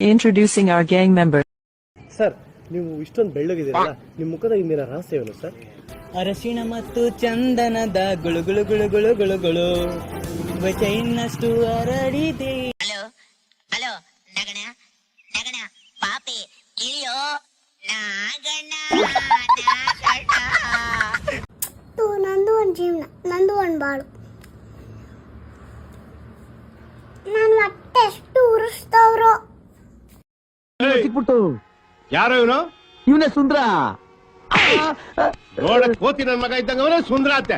Introducing our gang member. Sir, ನೀವು ಇಷ್ಟೊಂದು ಬೆಳ್ಳಗಿದ್ದೀರಲ್ಲ, ನಿಮ್ಮ ಮುಖದ ಹಿಂದಿನ ರಹಸ್ಯವೇನು ಸರ್? ಅರಶಿಣ ಮತ್ತು ಚಂದನದ ಗುಳುಗುಳು ಗುಳುಗುಳು ಗುಳುಗುಳು ಚೈನಷ್ಟು ಹರಡಿದೆ. ಹಲೋ ಹಲೋ ನಗಣ ನಗಣ ಪಾಪಿ ಇಳಿಯೋ ನಾಗಣ್ಣ ನಂದು ಒಂದು ಜೀವನ, ನಂದು ಒಂದು ಬಾಳು. ನಾನು ಮತ್ತೆ ಎಷ್ಟು ಉರಿಸ್ತವ್ರು. ಸಿಕ್ಬಿಟ್ಟು ಯಾರೋ ಇವನು? ಇವನೇ ಸುಂದ್ರ. ನೋಡಕ್ ಕೋತಿ ನನ್ ಮಗ ಇದ್ದಂಗ ಅವನೇ ಸುಂದ್ರ ಅತ್ತೆ.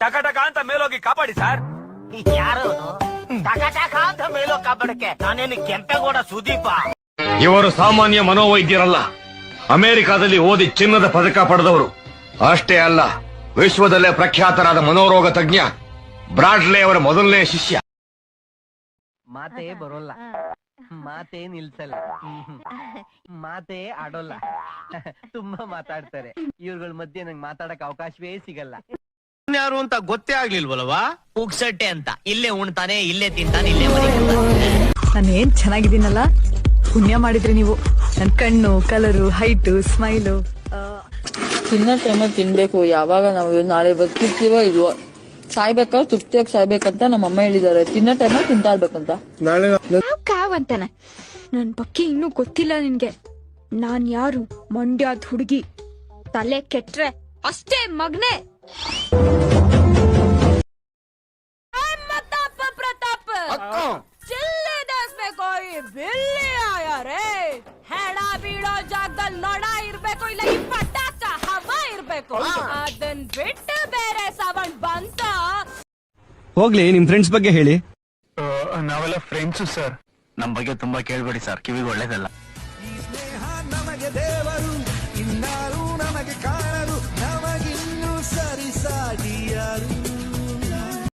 ಟಕ ಟಕ ಅಂತ ಮೇಲೋಗಿ ಕಾಪಾಡಿ ಸರ್. ಯಾರು ಟಕ ಟಕ ಅಂತ ಮೇಲೋ ಕಾಪಾಡಕ್ಕೆ ನಾನೇನು ಕೆಂಪೇಗೌಡ ಸುದೀಪ? ಇವರು ಸಾಮಾನ್ಯ ಮನೋವೈದ್ಯರಲ್ಲ. ಅಮೆರಿಕಾದಲ್ಲಿ ಓದಿ ಚಿನ್ನದ ಪದಕ ಪಡೆದವರು. ಅಷ್ಟೇ ಅಲ್ಲ, ವಿಶ್ವದಲ್ಲೇ ಪ್ರಖ್ಯಾತರಾದ ಮನೋರೋಗ ತಜ್ಞ ಬ್ರಾಡ್ಲೆ ಅವರ ಮೊದಲನೇ ಶಿಷ್ಯ. ಮಾತೇ ಬರೋಲ್ಲ, ಮಾತೇ ನಿಲ್ಸಲ್ಲ, ಮಾತೇ ಆಡೋಲ್ಲ, ತುಂಬಾ ಮಾತಾಡ್ತಾರೆ. ಇವ್ರಗಳ ಮಧ್ಯೆ ನಂಗೆ ಮಾತಾಡಕ್ ಅವಕಾಶವೇ ಸಿಗಲ್ಲ. ಯಾರು ಅಂತ ಗೊತ್ತೇ ಆಗ್ಲಿಲ್ವಲ್ವಾ? ಉಗ್ಸಟ್ಟೆ ಅಂತ ಇಲ್ಲೇ ಉಣ್ತಾನೆ, ಇಲ್ಲೇ ತಿಂತಾನೆ, ಇಲ್ಲೇ ಮನೆ. ನಾನು ಏನ್ ಚೆನ್ನಾಗಿದ್ದೀನಲ್ಲ, ಪುಣ್ಯ ಮಾಡಿದ್ರಿ ನೀವು. ನನ್ ಕಣ್ಣು, ಕಲರು, ಹೈಟು, ಸ್ಮೈಲು. ತಿನ್ನೋ ಟೈಮಲ್ಲಿ ತಿನ್ಬೇಕು. ಯಾವಾಗ ನಾವು ನಾಳೆ ಬದುಕಿರ್ತೀವೋ ಇಲ್ವೋ, ಸಾಯ್ಬೇಕಾದ್ರೆ ತೃಪ್ತಿಯಾಗಿ ಸಾಯ್ಬೇಕಂತ ನಮ್ಮ ಅಮ್ಮ ಹೇಳಿದಾರೆ. ತಿನ್ನೋ ಟೈಮಲ್ಲಿ ತಿಂತಾ ಇರ್ಬೇಕಂತ. ಕಾವ್ ಅಂತಾನೆ. ನನ್ ಬಗ್ಗೆ ಇನ್ನೂ ಗೊತ್ತಿಲ್ಲ ನಿನ್ಗೆ. ನಾನ್ ಯಾರು? ಮಂಡ್ಯದ ಹುಡುಗಿ. ತಲೆ ಕೆಟ್ರೆ ಅಷ್ಟೇ ಮಗ್ನೆ. ಹೆಣ ಬೀಳೋ ಜಾಗದಲ್ಲಿ ನೊಣ ಇರ್ಬೇಕು, ಇಲ್ಲ ಈ ಪಟಾಕ ಹವಾ ಇರ್ಬೇಕು. ಅದನ್ ಬಿಟ್ಟು ಬೇರೆ ಸವಣ್ ಬಂತ. ಹೋಗ್ಲಿ, ನಿಮ್ ಫ್ರೆಂಡ್ಸ್ ಬಗ್ಗೆ ಹೇಳಿ. ನಾವೆಲ್ಲ ಫ್ರೆಂಡ್ಸ್ ಸರ್. ನಮ್ ಬಗ್ಗೆ ತುಂಬಾ ಕೇಳ್ಬೇಡಿ ಸರ್, ಕಿವಿಗೆ ಒಳ್ಳೇದಲ್ಲ.